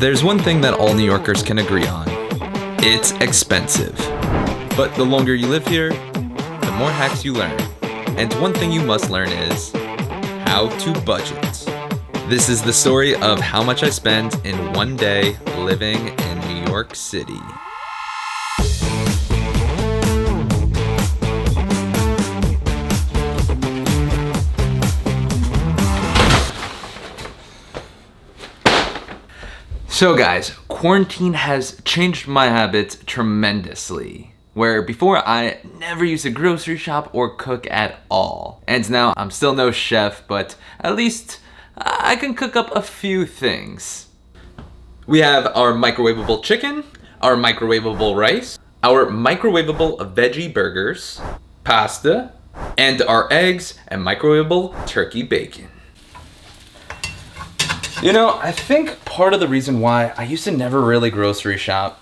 There's one thing that all New Yorkers can agree on. It's expensive. But the longer you live here, the more hacks you learn. And one thing you must learn is how to budget. This is the story of how much I spend in one day living in New York City. So guys, quarantine has changed my habits tremendously. Where before I never used to grocery shop or cook at all. And now I'm still no chef, but at least I can cook up a few things. We have our microwavable chicken, our microwavable rice, our microwavable veggie burgers, pasta, and our eggs and microwavable turkey bacon. You know, I think part of the reason why I used to never really grocery shop,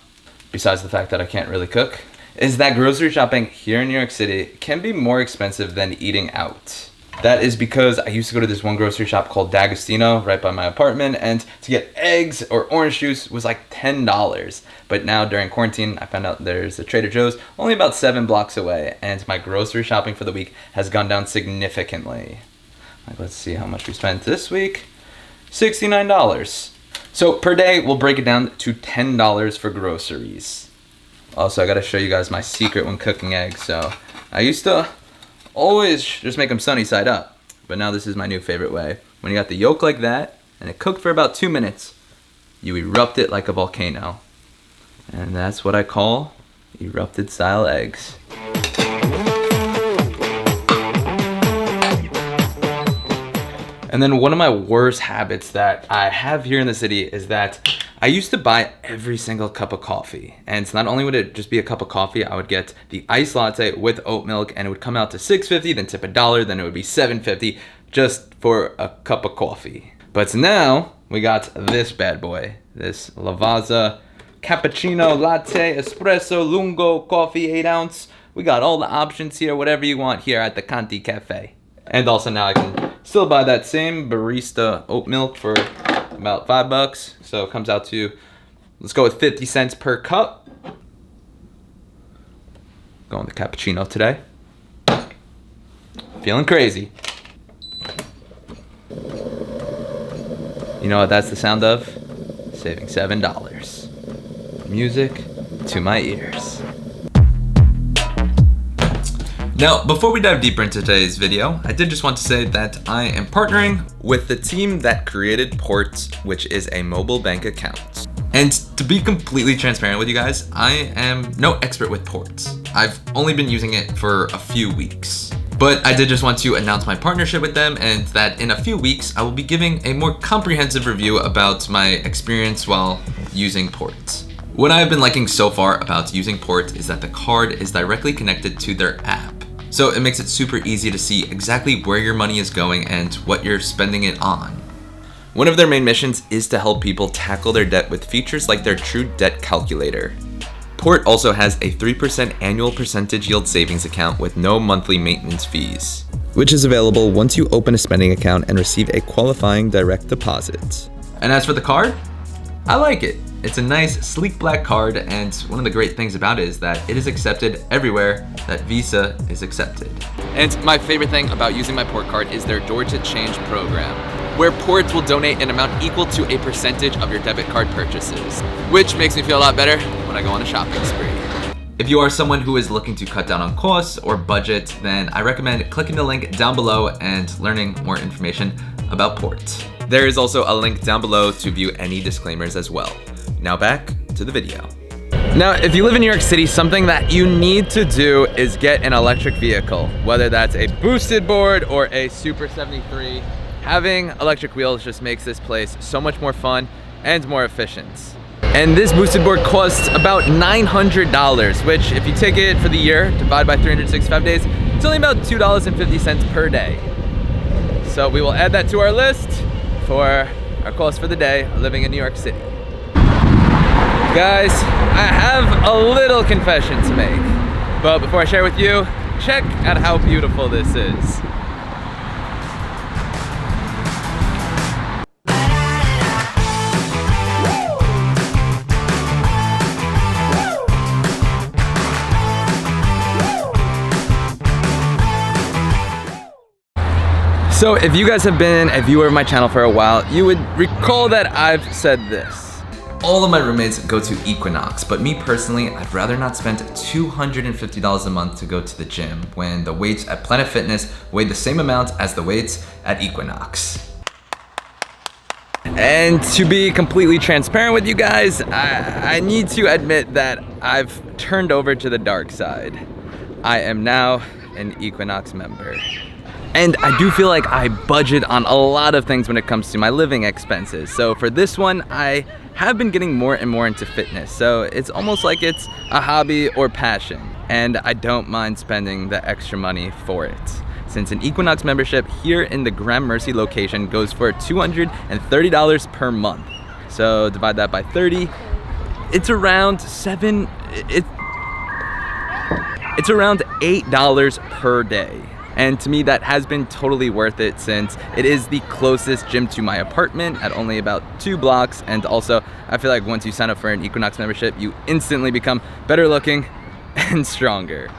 besides the fact that I can't really cook, is that grocery shopping here in New York City can be more expensive than eating out. That is because I used to go to this one grocery shop called D'Agostino right by my apartment, and to get eggs or orange juice was like $10. But now during quarantine, I found out there's a Trader Joe's only about 7 blocks away, and my grocery shopping for the week has gone down significantly. Like, let's see how much we spent this week. $69. So per day, we'll break it down to $10 for groceries. Also, I gotta show you guys my secret when cooking eggs. So I used to always just make them sunny side up, but now this is my new favorite way. When you got the yolk like that, and it cooked for about 2 minutes, you erupt it like a volcano. And that's what I call erupted style eggs. And then one of my worst habits that I have here in the city is that I used to buy every single cup of coffee. And not only would it just be a cup of coffee, I would get the iced latte with oat milk, and it would come out to $6.50, then tip $1, then it would be $7.50 just for a cup of coffee. But now we got this bad boy, this Lavazza cappuccino, latte, espresso, lungo, coffee, 8 ounce. We got all the options here, whatever you want here at the Conti Cafe. And also now I can still buy that same barista oat milk for about $5. So it comes out to, let's go with 50 cents per cup. Going the cappuccino today. Feeling crazy. You know what that's the sound of? Saving $7. Music to my ears. Now, before we dive deeper into today's video, I did just want to say that I am partnering with the team that created Port, which is a mobile bank account. And to be completely transparent with you guys, I am no expert with Port. I've only been using it for a few weeks. But I did just want to announce my partnership with them, and that in a few weeks, I will be giving a more comprehensive review about my experience while using Port. What I've been liking so far about using Port is that the card is directly connected to their app. So it makes it super easy to see exactly where your money is going and what you're spending it on. One of their main missions is to help people tackle their debt with features like their True Debt Calculator. Port also has a 3% annual percentage yield savings account with no monthly maintenance fees, which is available once you open a spending account and receive a qualifying direct deposit. And as for the card, I like it. It's a nice, sleek black card, and one of the great things about it is that it is accepted everywhere that Visa is accepted. And my favorite thing about using my Port card is their Door to Change program, where Ports will donate an amount equal to a percentage of your debit card purchases, which makes me feel a lot better when I go on a shopping spree. If you are someone who is looking to cut down on costs or budget, then I recommend clicking the link down below and learning more information about Port. There is also a link down below to view any disclaimers as well. Now back to the video. Now, if you live in New York City, something that you need to do is get an electric vehicle, whether that's a boosted board or a Super 73. Having electric wheels just makes this place so much more fun and more efficient. And this boosted board costs about $900, which if you take it for the year, divide by 365 days, it's only about $2.50 per day. So we will add that to our list for our cost for the day living in New York City. Guys, I have a little confession to make, but before I share with you, check out how beautiful this is. So if you guys have been a viewer of my channel for a while, you would recall that I've said this. All of my roommates go to Equinox, but me personally, I'd rather not spend $250 a month to go to the gym when the weights at Planet Fitness weigh the same amount as the weights at Equinox. And to be completely transparent with you guys, I need to admit that I've turned over to the dark side. I am now an Equinox member. And I do feel like I budget on a lot of things when it comes to my living expenses. So for this one, I have been getting more and more into fitness. So it's almost like it's a hobby or passion. And I don't mind spending the extra money for it. Since an Equinox membership here in the Gramercy location goes for $230 per month. So divide that by 30, it's around it's around $8 per day. And to me, that has been totally worth it since it is the closest gym to my apartment at only about 2 blocks. And also, I feel like once you sign up for an Equinox membership, you instantly become better looking and stronger.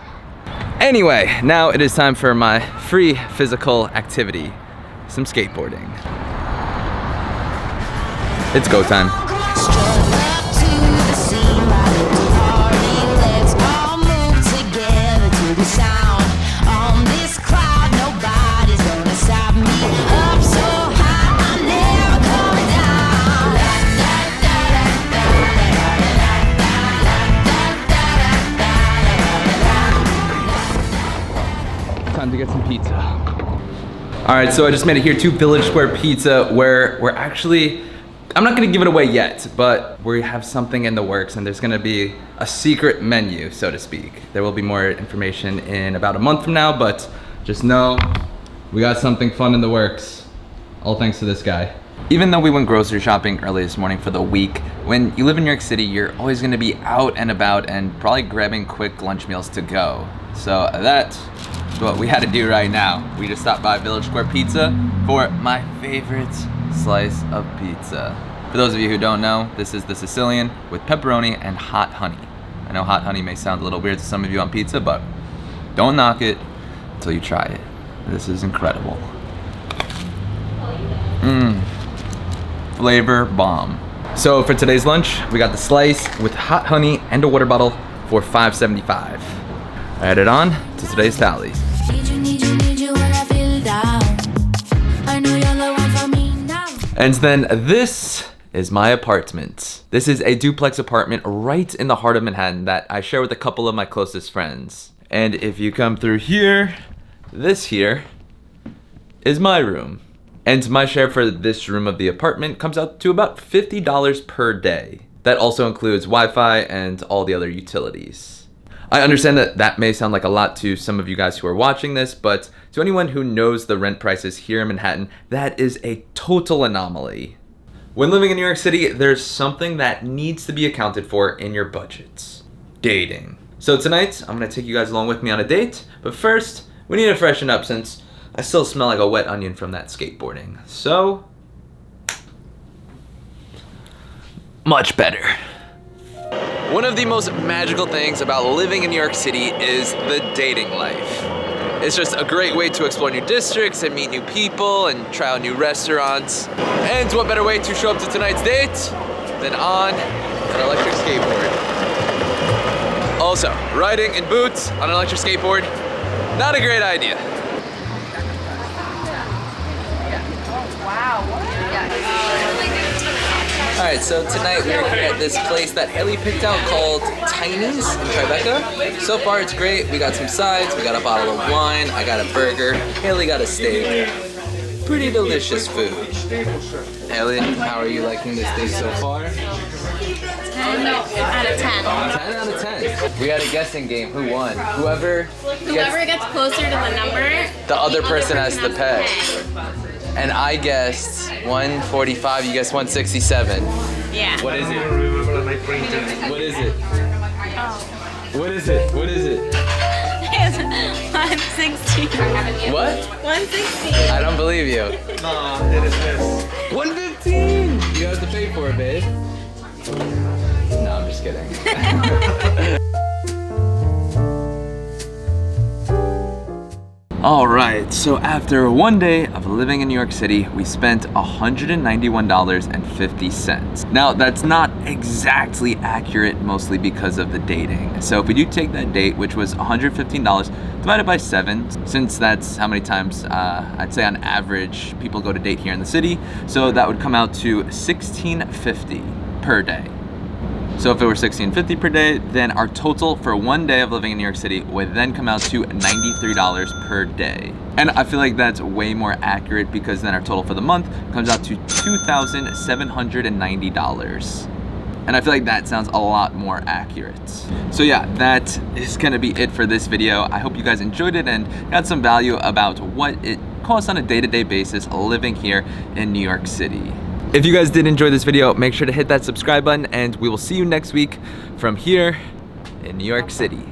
Anyway, now it is time for my free physical activity, some skateboarding. It's go time. Time to get some pizza. All right, so I just made it here to Village Square Pizza, where we're actually, I'm not gonna give it away yet, but we have something in the works and there's gonna be a secret menu, so to speak. There will be more information in about a month from now, but just know we got something fun in the works. All thanks to this guy. Even though we went grocery shopping early this morning for the week, when you live in New York City, you're always gonna be out and about and probably grabbing quick lunch meals to go. So that's what we had to do right now. We just stopped by Village Square Pizza for my favorite slice of pizza. For those of you who don't know, this is the Sicilian with pepperoni and hot honey. I know hot honey may sound a little weird to some of you on pizza, but don't knock it until you try it. This is incredible. Flavor bomb. So for today's lunch, we got the slice with hot honey and a water bottle for $5.75. Add it on to today's tally. And then this is my apartment. This is a duplex apartment right in the heart of Manhattan that I share with a couple of my closest friends. And if you come through here, this here is my room. And my share for this room of the apartment comes out to about $50 per day. That also includes Wi-Fi and all the other utilities. I understand that that may sound like a lot to some of you guys who are watching this, but to anyone who knows the rent prices here in Manhattan, that is a total anomaly. When living in New York City, there's something that needs to be accounted for in your budgets. Dating. So tonight, I'm gonna take you guys along with me on a date, but first, we need to freshen up since I still smell like a wet onion from that skateboarding. So, much better. One of the most magical things about living in New York City is the dating life. It's just a great way to explore new districts and meet new people and try out new restaurants. And what better way to show up to tonight's date than on an electric skateboard. Also, riding in boots on an electric skateboard, not a great idea. Alright, so tonight we're here at this place that Haley picked out called Tiny's in Tribeca. So far it's great. We got some sides, we got a bottle of wine, I got a burger, Haley got a steak. Pretty delicious food. Haley, how are you liking this day so far? 10 out of 10. 10 out of 10. We had a guessing game. Who won? Whoever gets closer to the number, the other person has to pay. And I guessed 145, you guessed 167. Yeah. What is it? What is it? What is it? What is it? It's 160. What? 160. I don't believe you. No, it is this. 115! You have to pay for it, babe. No, I'm just kidding. All right, so after one day of living in New York City, we spent $191.50. Now, that's not exactly accurate, mostly because of the dating. So if we do take that date, which was $115, divided by 7, since that's how many times I'd say on average people go to date here in the city, so that would come out to $16.50 per day. So if it were $16.50 per day, then our total for one day of living in New York City would then come out to $93 per day. And I feel like that's way more accurate because then our total for the month comes out to $2,790. And I feel like that sounds a lot more accurate. So yeah, that is gonna be it for this video. I hope you guys enjoyed it and got some value about what it costs on a day-to-day basis living here in New York City. If you guys did enjoy this video, make sure to hit that subscribe button and we will see you next week from here in New York City.